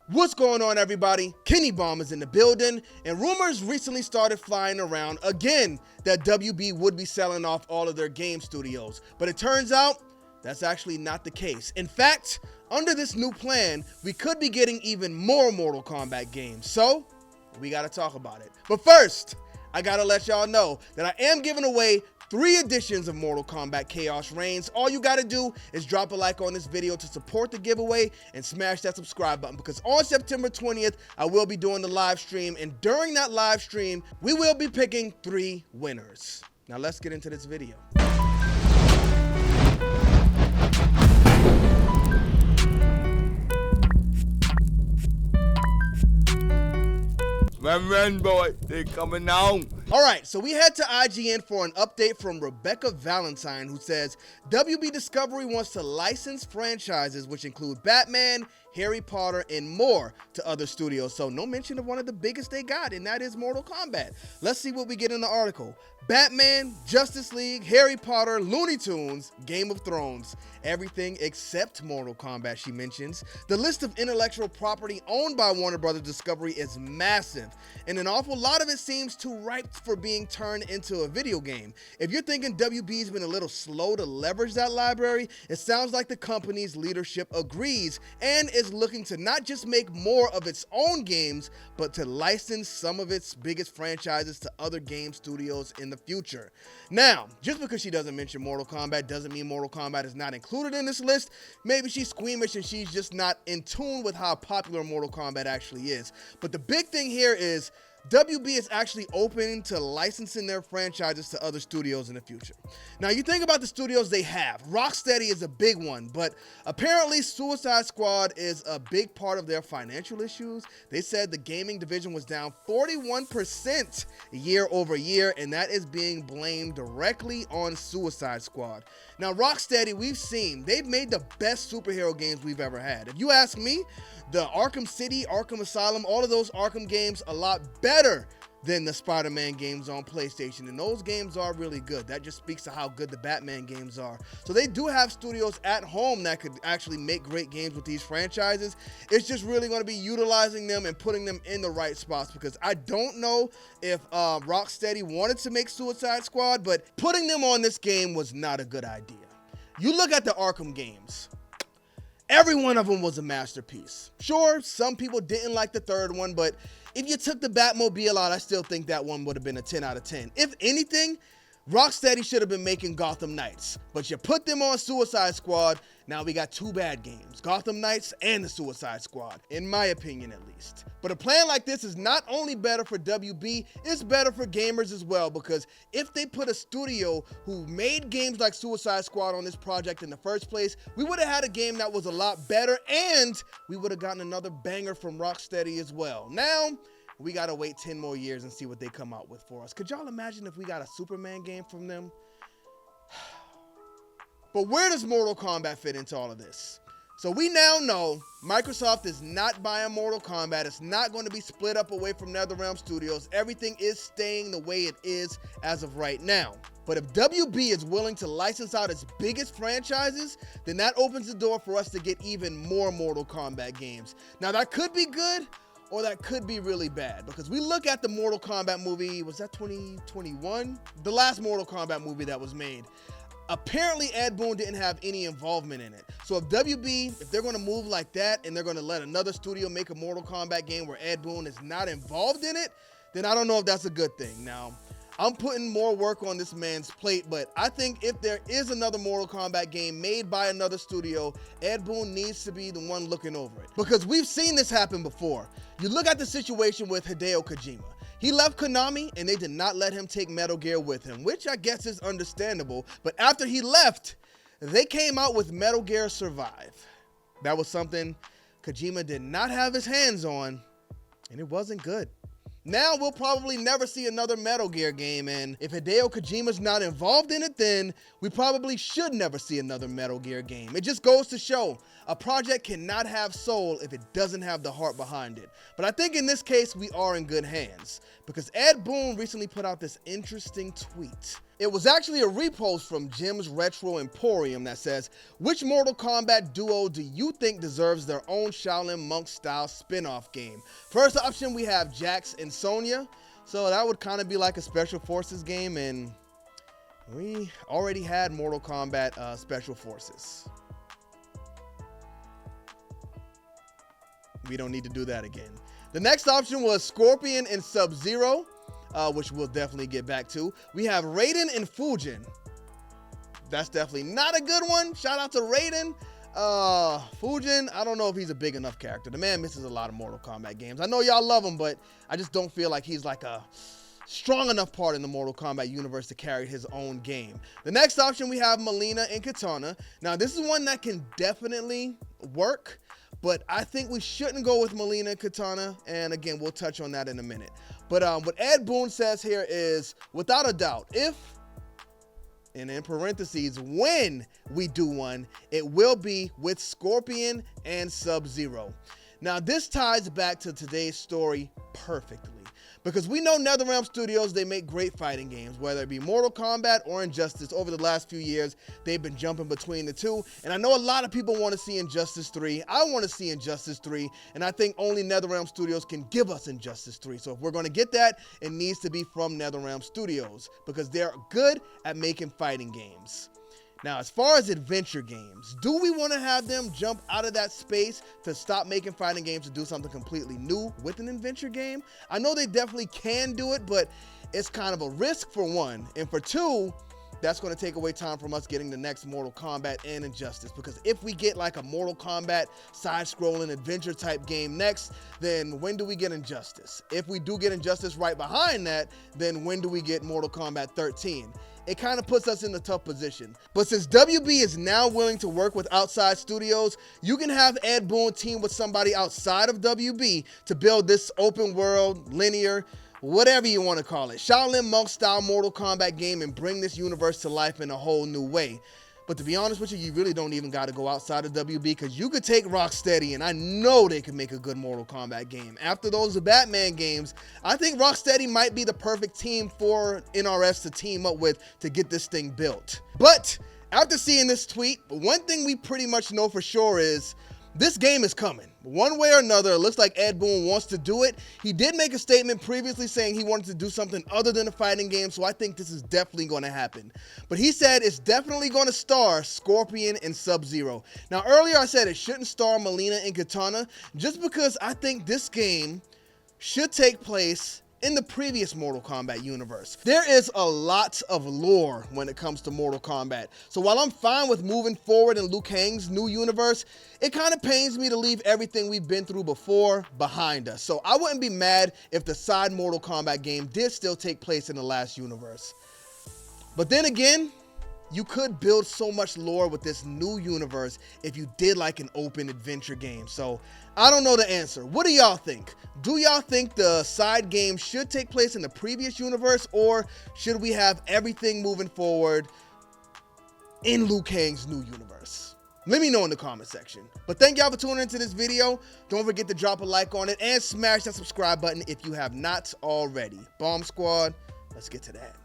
What's going on, everybody? Kennybomb is in the building, and rumors recently started flying around again that WB would be selling off all of their game studios, but it turns out that's actually not the case. In fact, under this new plan, we could be getting even more Mortal Kombat games, so we gotta talk about it. But first, I gotta let y'all know that I am giving away 3 editions of Mortal Kombat Chaos Reigns. All you gotta do is drop a like on this video to support the giveaway and smash that subscribe button, because on September 20th, I will be doing the live stream, and during that live stream, we will be picking 3 winners. Now let's get into this video. Run, boy, they coming on. All right, so we head to IGN for an update from Rebecca Valentine, who says WB Discovery wants to license franchises which include Batman, Harry Potter, and more to other studios. So no mention of one of the biggest they got, and that is Mortal Kombat. Let's see what we get in the article. Batman, Justice League, Harry Potter, Looney Tunes, Game of Thrones, everything except Mortal Kombat, she mentions. The list of intellectual property owned by Warner Bros. Discovery is massive, and an awful lot of it seems too ripe for being turned into a video game. If you're thinking WB's been a little slow to leverage that library, it sounds like the company's leadership agrees and is looking to not just make more of its own games, but to license some of its biggest franchises to other game studios in the future. Now, just because she doesn't mention Mortal Kombat doesn't mean Mortal Kombat is not included in this list. Maybe she's squeamish and she's just not in tune with how popular Mortal Kombat actually is. But the big thing here is WB is actually open to licensing their franchises to other studios in the future. Now, you think about the studios they have. Rocksteady is a big one, but apparently Suicide Squad is a big part of their financial issues. They said the gaming division was down 41% year over year, and that is being blamed directly on Suicide Squad. Now, Rocksteady, we've seen, they've made the best superhero games we've ever had. If you ask me, the Arkham City, Arkham Asylum, all of those Arkham games, a lot better than the Spider-Man games on PlayStation, and those games are really good. That just speaks to how good the Batman games are. So they do have studios at home that could actually make great games with these franchises. It's just really going to be utilizing them and putting them in the right spots, because I don't know if Rocksteady wanted to make Suicide Squad, but putting them on this game was not a good idea. You look at the Arkham games. Every one of them was a masterpiece. Sure, some people didn't like the third one, but if you took the Batmobile out, I still think that one would have been a 10 out of 10. If anything, Rocksteady should have been making Gotham Knights, but you put them on Suicide Squad. Now we got 2 bad games, Gotham Knights and the Suicide Squad, in my opinion at least. But a plan like this is not only better for WB, it's better for gamers as well, because if they put a studio who made games like Suicide Squad on this project in the first place, we would have had a game that was a lot better, and we would have gotten another banger from Rocksteady as well. Now, we gotta wait 10 more years and see what they come out with for us. Could y'all imagine if we got a Superman game from them? But where does Mortal Kombat fit into all of this? So we now know Microsoft is not buying Mortal Kombat. It's not going to be split up away from Netherrealm Studios. Everything is staying the way it is as of right now. But if WB is willing to license out its biggest franchises, then that opens the door for us to get even more Mortal Kombat games. Now, that could be good, or that could be really bad, because we look at the Mortal Kombat movie, was that 2021? The last Mortal Kombat movie that was made. Apparently, Ed Boon didn't have any involvement in it. So if WB, if they're going to move like that and they're going to let another studio make a Mortal Kombat game where Ed Boon is not involved in it, then I don't know if that's a good thing. Now, I'm putting more work on this man's plate, but I think if there is another Mortal Kombat game made by another studio, Ed Boon needs to be the one looking over it, because we've seen this happen before. You look at the situation with Hideo Kojima. He left Konami and they did not let him take Metal Gear with him, which I guess is understandable. But after he left, they came out with Metal Gear Survive. That was something Kojima did not have his hands on, and it wasn't good. Now we'll probably never see another Metal Gear game, and if Hideo Kojima's not involved in it, then we probably should never see another Metal Gear game. It just goes to show a project cannot have soul if it doesn't have the heart behind it. But I think in this case we are in good hands, because Ed Boon recently put out this interesting tweet. It was actually a repost from Jim's Retro Emporium that says, which Mortal Kombat duo do you think deserves their own Shaolin Monk style spin-off game? First option, we have Jax and Sonya. So that would kind of be like a Special Forces game, and we already had Mortal Kombat Special Forces. We don't need to do that again. The next option was Scorpion and Sub-Zero, which we'll definitely get back to. We have Raiden and Fujin. That's definitely not a good one. Shout out to Raiden. Fujin, I don't know if he's a big enough character. The man misses a lot of Mortal Kombat games. I know y'all love him, but I just don't feel like he's like a strong enough part in the Mortal Kombat universe to carry his own game. The next option, we have Mileena and Kitana. Now, this is one that can definitely work, but I think we shouldn't go with Mileena and Kitana, and again, we'll touch on that in a minute. But what Ed Boon says here is, without a doubt, if, and in parentheses, when we do one, it will be with Scorpion and Sub-Zero. Now, this ties back to today's story perfectly, because we know Netherrealm Studios, they make great fighting games, whether it be Mortal Kombat or Injustice. Over the last few years, they've been jumping between the two, and I know a lot of people want to see Injustice 3. I want to see Injustice 3, and I think only Netherrealm Studios can give us Injustice 3. So if we're going to get that, it needs to be from Netherrealm Studios, because they're good at making fighting games. Now, as far as adventure games, do we want to have them jump out of that space to stop making fighting games to do something completely new with an adventure game? I know they definitely can do it, but it's kind of a risk for one. And for two, that's going to take away time from us getting the next Mortal Kombat and Injustice. Because if we get like a Mortal Kombat side-scrolling adventure type game next, then when do we get Injustice? If we do get Injustice right behind that, then when do we get Mortal Kombat 13? It kind of puts us in a tough position. But since WB is now willing to work with outside studios, you can have Ed Boon team with somebody outside of WB to build this open world, linear, whatever you want to call it, Shaolin Monk style Mortal Kombat game, and bring this universe to life in a whole new way. But to be honest with you, you really don't even got to go outside of WB, because you could take Rocksteady, and I know they could make a good Mortal Kombat game. After those Batman games, I think Rocksteady might be the perfect team for NRS to team up with to get this thing built. But after seeing this tweet, one thing we pretty much know for sure is this game is coming. One way or another, it looks like Ed Boon wants to do it. He did make a statement previously saying he wanted to do something other than a fighting game, so I think this is definitely going to happen. But he said it's definitely going to star Scorpion and Sub-Zero. Now, earlier I said it shouldn't star Mileena and Kitana, just because I think this game should take place in the previous Mortal Kombat universe. There is a lot of lore when it comes to Mortal Kombat. So while I'm fine with moving forward in Liu Kang's new universe, it kind of pains me to leave everything we've been through before behind us. So I wouldn't be mad if the side Mortal Kombat game did still take place in the last universe. But then again, you could build so much lore with this new universe if you did like an open adventure game. So I don't know the answer. What do y'all think? Do y'all think the side game should take place in the previous universe, or should we have everything moving forward in Liu Kang's new universe? Let me know in the comment section. But thank y'all for tuning into this video. Don't forget to drop a like on it and smash that subscribe button if you have not already. Bomb Squad, let's get to that.